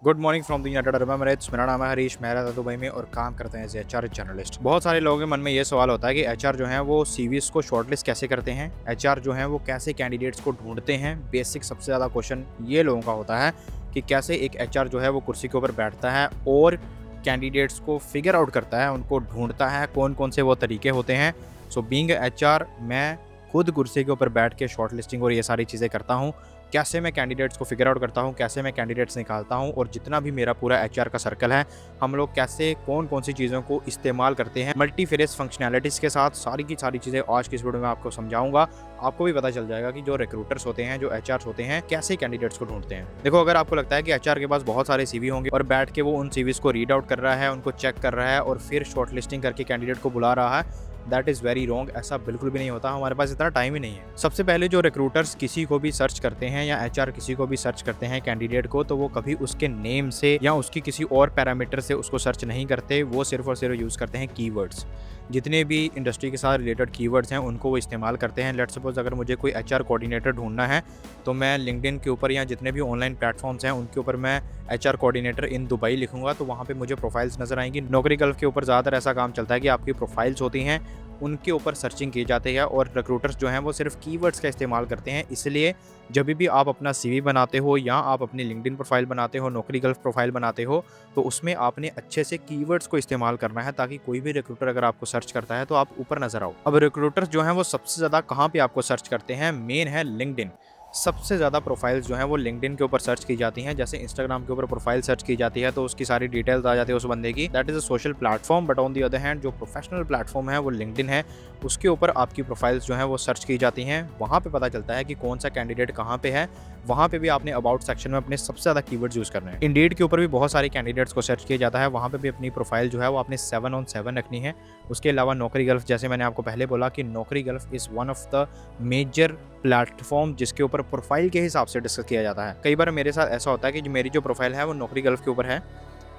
Good morning from the United Arab Emirates. मेरा नाम है हरीश, मैं रहता दुबई में और काम करते हैं एज एचआर जर्नलिस्ट। बहुत सारे लोगों के मन में ये सवाल होता है कि एचआर जो है वो सीवीज को शॉर्टलिस्ट कैसे करते हैं, एचआर जो है वो कैसे कैंडिडेट्स को ढूंढते हैं। बेसिक सबसे ज़्यादा क्वेश्चन ये लोगों का होता है कि कैसे एक एचआर जो है वो कुर्सी के ऊपर बैठता है और कैंडिडेट्स को फिगर आउट करता है, उनको ढूंढता है, कौन कौन से वो तरीके होते हैं। सो बीइंग एचआर मैं खुद कुर्सी के ऊपर बैठ के शॉर्ट लिस्टिंग और ये सारी चीज़ें करता हूँ। कैसे मैं कैंडिडेट्स को फिगर आउट करता हूँ, कैसे मैं कैंडिडेट्स निकालता हूँ और जितना भी मेरा पूरा एचआर का सर्कल है, हम लोग कैसे कौन कौन सी चीज़ों को इस्तेमाल करते हैं मल्टी फेस फंक्शनैलिटीज़ के साथ, सारी की सारी चीज़ें आज की इस वीडियो में आपको समझाऊंगा। आपको भी पता चल जाएगा कि जो रिक्रूटर्स होते हैं, जो एचआर होते हैं, कैसे कैंडिडेट्स को ढूंढते हैं। देखो, अगर आपको लगता है कि एचआर के पास बहुत सारे सीवी होंगे और बैठ के वो उन सीवीज को रीड आउट कर रहा है, उनको चेक कर रहा है और फिर शॉर्ट लिस्टिंग करके कैंडिडेट को बुला रहा है, दैट इज़ वेरी रॉन्ग। ऐसा बिल्कुल भी नहीं होता, हमारे पास इतना टाइम ही नहीं है। सबसे पहले जो रिक्रूटर्स किसी को भी सर्च करते हैं या एचआर किसी को भी सर्च करते हैं कैंडिडेट को, तो वो कभी उसके नेम से या उसकी किसी और पैरामीटर से उसको सर्च नहीं करते। वो सिर्फ और सिर्फ यूज़ करते हैं कीवर्ड्स। जितने भी इंडस्ट्री के साथ रिलेटेड कीवर्ड्स हैं उनको वो इस्तेमाल करते हैं। लेट्स सपोज अगर मुझे कोई एचआर कोऑर्डिनेटर ढूंढना है तो मैं लिंक्डइन के ऊपर या जितने भी ऑनलाइन प्लेटफॉर्म्स हैं उनके ऊपर मैं एचआर कोऑर्डिनेटर इन दुबई लिखूंगा तो वहाँ पे मुझे प्रोफाइल्स नजर आएंगी। नौकरी गल्फ के ऊपर ज़्यादातर ऐसा काम चलता है कि आपकी प्रोफाइल्स होती हैं, उनके ऊपर सर्चिंग की जाती है और रिक्रूटर्स जो हैं वो सिर्फ कीवर्ड्स का इस्तेमाल करते हैं। इसलिए जब भी आप अपना सीवी बनाते हो या आप अपनी लिंक्डइन प्रोफाइल बनाते हो, नौकरी गल्फ प्रोफाइल बनाते हो, तो उसमें आपने अच्छे से कीवर्ड्स को इस्तेमाल करना है ताकि कोई भी रिक्रूटर अगर आपको सर्च करता है तो आप ऊपर नजर आओ। अब रिक्रूटर्स जो हैं वो सबसे ज़्यादा कहाँ पे आपको सर्च करते हैं? मेन है लिंक्डइन। सबसे ज़्यादा प्रोफाइल्स जो हैं वो लिंक्डइन के ऊपर सर्च की जाती हैं। जैसे इंस्टाग्राम के ऊपर प्रोफाइल सर्च की जाती है तो उसकी सारी डिटेल्स आ जाती है उस बंदे की। That is a social platform, but on the other hand जो प्रोफेशनल प्लेटफॉर्म है वो लिंक्डइन है। उसके ऊपर आपकी प्रोफाइल्स जो हैं वो सर्च की जाती हैं। वहाँ पे पता चलता है कि कौन सा कैंडिडेट कहाँ पे है। वहाँ पे भी आपने अबाउट सेक्शन में अपने सबसे ज़्यादा कीवर्ड्स यूज़ करने हैं। इंडीड के ऊपर भी बहुत सारे कैंडिडेट्स को सर्च किया जाता है, वहाँ पे भी अपनी प्रोफाइल जो है वो आपने 7 on 7 रखनी है। उसके अलावा नौकरी गल्फ, जैसे मैंने आपको पहले बोला कि Naukri Gulf is one of the major platform जिसके ऊपर प्रोफाइल के हिसाब से डिस्कस किया जाता है। कई बार मेरे साथ ऐसा होता है कि मेरी जो प्रोफाइल है वो नौकरी गल्फ के ऊपर है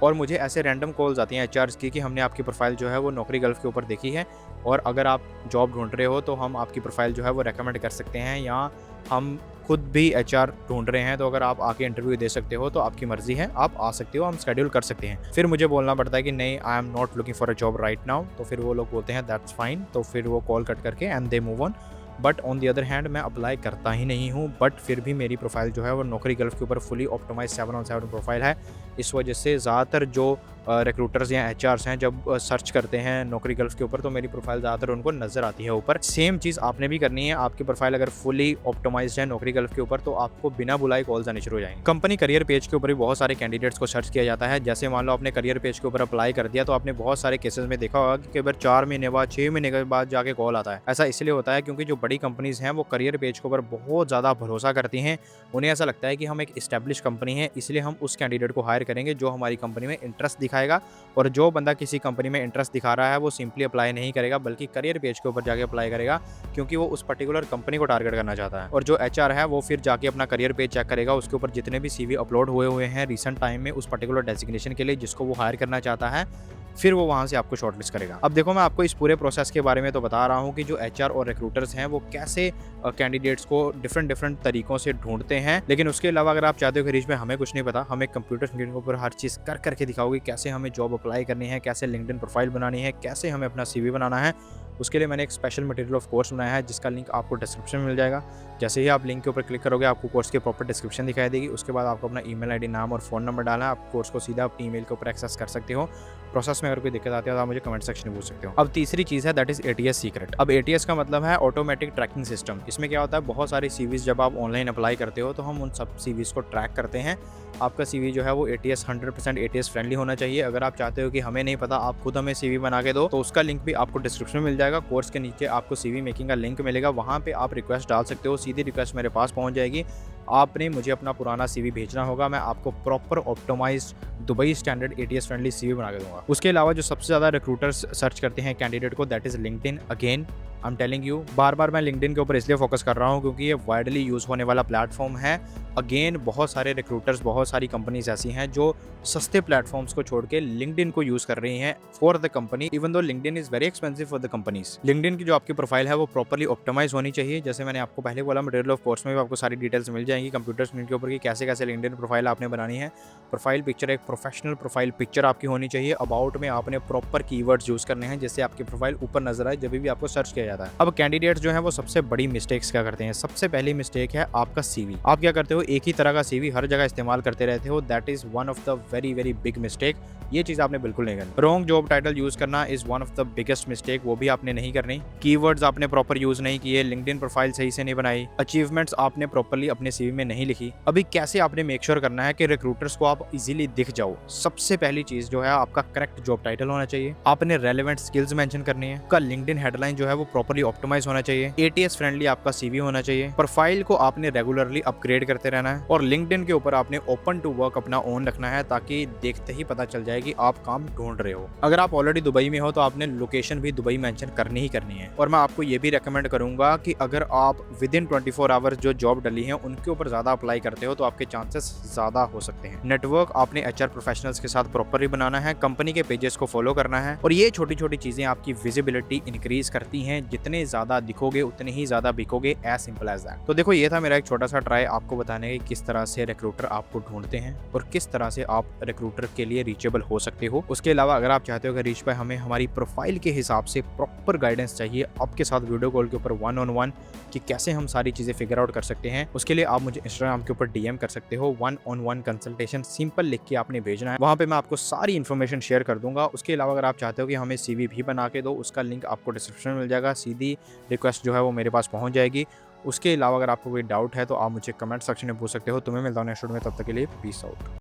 और मुझे ऐसे रैंडम कॉल्स आती हैं एचआर्स की कि हमने आपकी प्रोफाइल जो है वो नौकरी गल्फ के ऊपर देखी है और अगर आप जॉब ढूंढ रहे हो तो हम आपकी प्रोफाइल जो है वो रेकमेंड कर सकते हैं, या हम खुद भी एचआर ढूंढ रहे हैं तो अगर आप आके इंटरव्यू दे सकते हो तो आपकी मर्जी है, आप आ सकते हो, हम शेड्यूल कर सकते हैं। फिर मुझे बोलना पड़ता है कि नहीं, I am not looking for a job right now, तो फिर वो लोग बोलते हैं दैट्स फाइन, तो फिर वो कॉल कट करके and they move on. But on the other hand मैं अप्लाई करता ही नहीं हूँ, बट फिर भी मेरी प्रोफाइल जो है वो नौकरी गल्फ के ऊपर फुली ऑप्टिमाइज 7 on 7 प्रोफाइल है। इस वजह से ज़्यादातर जो रिक्रूटर्स या एचआर्स हैं जब सर्च करते हैं नौकरी गल्फ के ऊपर तो मेरी प्रोफाइल ज़्यादातर उनको नज़र आती है ऊपर। सेम चीज़ आपने भी करनी है। आपकी प्रोफाइल अगर फुली ऑप्टिमाइज्ड है नौकरी गल्फ के ऊपर तो आपको बिना बुलाए कॉल्स आने शुरू हो जाएंगे। कंपनी करियर पेज के ऊपर भी बहुत सारे कैंडिडेट्स को सर्च किया जाता है। जैसे मान लो आपने करियर पेज के ऊपर अप्लाई कर दिया तो आपने बहुत सारे केसेस में देखा होगा कि कई बार 4 महीने बाद, 6 महीने के बाद जाके कॉल आता है। ऐसा इसलिए होता है क्योंकि जो बड़ी कंपनीज हैं वो करियर पेज के ऊपर बहुत ज़्यादा भरोसा करती हैं। उन्हें ऐसा लगता है कि हम एक इस्टेब्लिश कंपनी है, इसलिए हम उस कैंडिडेट को हायर करेंगे जो हमारी कंपनी में इंटरेस्ट दिखाएगा। और जो बंदा किसी कंपनी में इंटरेस्ट दिखा रहा है वो सिंपली अप्लाई नहीं करेगा बल्कि करियर पेज के ऊपर जाके अप्लाई करेगा, क्योंकि वो उस पर्टिकुलर कंपनी को टारगेट करना चाहता है। और जो एचआर है वो फिर जाके अपना करियर पेज चेक करेगा, उसके ऊपर जितने भी सीवी अपलोड हुए हैं रिसेंट टाइम में उस पर्टिकुलर डेजिग्नेशन के लिए जिसको वो हायर करना चाहता है, फिर वो वहाँ से आपको शॉर्टलिस्ट करेगा। अब देखो, मैं आपको इस पूरे प्रोसेस के बारे में तो बता रहा हूँ कि जो एचआर और रिक्रूटर्स हैं वो कैसे कैंडिडेट्स को डिफरेंट तरीकों से ढूंढते हैं। लेकिन उसके अलावा अगर आप चाहते हो कि रीच में हमें कुछ नहीं पता, हमें कंप्यूटर स्क्रीन के ऊपर हर चीज़ कर करके दिखाओगे, कैसे हमें जॉब अप्लाई करनी है, कैसे लिंक्डइन प्रोफाइल बनानी है, कैसे हमें अपना सीवी बनाना है, उसके लिए मैंने एक स्पेशल मटेरियल ऑफ कोर्स बनाया है जिसका लिंक आपको डिस्क्रिप्शन में मिल जाएगा। जैसे ही आप लिंक के ऊपर क्लिक करोगे आपको कोर्स की प्रॉपर डिस्क्रिप्शन दिखाई देगी। उसके बाद आपको अपना ईमेल आईडी, नाम और फ़ोन नंबर डालना है। आप कोर्स को सीधा अपनी ईमेल के ऊपर एक्सेस कर सकते हो। प्रोसेस में अगर कोई दिक्कत आती है तो आप मुझे कमेंट सेक्शन में पूछ सकते हो। अब तीसरी चीज़ है दैट इज़ एटीएस सीक्रेट। अब एटीएस का मतलब है ऑटोमेटिक ट्रैकिंग सिस्टम। इसमें क्या होता है, बहुत सारी सीवीज़ जब आप ऑनलाइन अप्लाई करते हो तो हम उन सब सीवीज़ को ट्रैक करते हैं। आपका सीवी जो है वो एटीएस 100% एटीएस फ्रेंडली होना चाहिए। अगर आप चाहते हो कि हमें नहीं पता, आप खुद हमें सीवी बना के दो, तो उसका लिंक भी आपको डिस्क्रिप्शन में मिल जाएगा। कोर्स के नीचे आपको सीवी मेकिंग का लिंक मिलेगा, वहाँ पे आप रिक्वेस्ट डाल सकते हो, सीधी रिक्वेस्ट मेरे पास पहुँच जाएगी। आपने मुझे अपना पुराना सीवी भेजना होगा, मैं आपको proper optimized Dubai standard ATS friendly CV बना के दूंगा। उसके अलावा जो सबसे ज़्यादा रिक्रूटर्स सर्च करते हैं कैंडिडेट को that is LinkedIn. Again I am telling you, बार बार मैं लिंक्डइन के ऊपर इसलिए फोकस कर रहा हूँ क्योंकि ये वाइडली यूज होने वाला प्लेटफॉर्म है। अगेन बहुत सारे रिक्रूटर्स, बहुत सारी कंपनीज ऐसी हैं जो सस्ते प्लेटफॉर्म्स को छोड़ के लिंक्डइन को यूज कर रही हैं for the company, even though LinkedIn is very expensive for the companies. LinkedIn की जो आपकी प्रोफाइल है वो प्रॉपर्ली ऑप्टिमाइज होनी चाहिए। जैसे मैंने आपको पहले बोला, मटेरियल ऑफ कोर्स में भी आपको सारी डिटेल्स मिल जाएंगी कंप्यूटर स्क्रीन के ऊपर कि कैसे कैसे लिंक्डइन प्रोफाइल आपने बनानी है। प्रोफाइल पिक्चर एक प्रोफेशनल प्रोफाइल पिक्चर आपकी होनी चाहिए। अबाउट में आपने प्रॉपर कीवर्ड्स यूज करने हैं जिससे आपकी प्रोफाइल ऊपर नजर आए जब भी आपको सर्च किया जाता है। अब कैंडिडेट्स जो है वो सबसे बड़ी मिस्टेक्स क्या करते हैं? सबसे पहली मिस्टेक है आपका सीवी। आप क्या करते हो, एक ही तरह का सीवी हर जगह इस्तेमाल करते रहते हो। That is one of the very very big mistake. ये चीज आपने बिल्कुल नहीं करनी। रॉन्ग जॉब टाइटल यूज करना is one of the biggest mistake, वो भी आपने नहीं करनी। कीवर्ड्स आपने प्रॉपर यूज नहीं किए, लिंक्डइन प्रोफाइल सही से नहीं बनाई, अचीवमेंट्स आपने प्रॉपर्ली अपने सीवी में नहीं लिखी। अभी कैसे आपने मेक श्योर करना है कि रिक्रूटर्स को आप इजीली दिख जाओ? सबसे पहली चीज जो है आपका करेक्ट जॉब टाइटल होना चाहिए। आपने रेलेवेंट स्किल्स मेंशन करनी है। का लिंक्डइन हेडलाइन जो है वो प्रॉपर्ली ऑप्टिमाइज होना चाहिए। एटीएस फ्रेंडली आपका सीवी होना चाहिए। प्रोफाइल को आपने रेगुलरली अपग्रेड करते रहना है और लिंक्डइन के ऊपर आपने ओपन टू वर्क अपना ऑन रखना है ताकि देखते ही पता चल जाए कि आप काम ढूंढ रहे हो। अगर आप ऑलरेडी दुबई में हो तो आपने लोकेशन भी दुबई मेंशन करनी ही करनी है। और मैं आपको ये भी रेकमेंड करूंगा कि अगर आप विद इन 24 आवर्स जो जॉब डली है उनके ऊपर ज्यादा अप्लाई करते हो तो आपके चांसेस ज्यादा हो सकते हैं। नेटवर्क आपने एचआर प्रोफेशनल्स के साथ प्रॉपरली बनाना है, कंपनी के पेजेस को फॉलो करना है और ये छोटी छोटी चीजें आपकी विजिबिलिटी इंक्रीज करती हैं। जितने ज्यादा दिखोगे उतने ही ज्यादा बिकोगे, एज सिंपल एज दैट। तो देखो, ये था मेरा एक छोटा सा ट्राई आपको बताने की किस तरह से रिक्रूटर आपको ढूंढते हैं और किस तरह से आप रिक्रूटर के लिए रीचेबल हो सकते हो। उसके अलावा अगर आप चाहते हो कि रीच पे हमें हमारी प्रोफाइल के हिसाब से प्रॉपर गाइडेंस चाहिए आपके साथ वीडियो कॉल के ऊपर 1-on-1 कि कैसे हम सारी चीजें फिगर आउट कर सकते हैं, उसके लिए आप मुझे इंस्टाग्राम के ऊपर डीएम कर सकते हो। 1-on-1 कंसल्टेशन सिंपल लिख के आपने भेजना है, वहां पे मैं आपको सारी इन्फॉर्मेशन शेयर कर दूंगा। उसके अलावा अगर आप चाहते हो कि हमें सीवी भी बना के दो, उसका लिंक आपको डिस्क्रिप्शन में मिल जाएगा। सीधी रिक्वेस्ट जो है वो मेरे पास पहुंच जाएगी। उसके अलावा अगर आपको कोई डाउट है तो आप मुझे कमेंट सेक्शन में पूछ सकते हो। तुम्हें मिलता हूं नेक्स्ट वीडियो में, तब तक के लिए पीस आउट।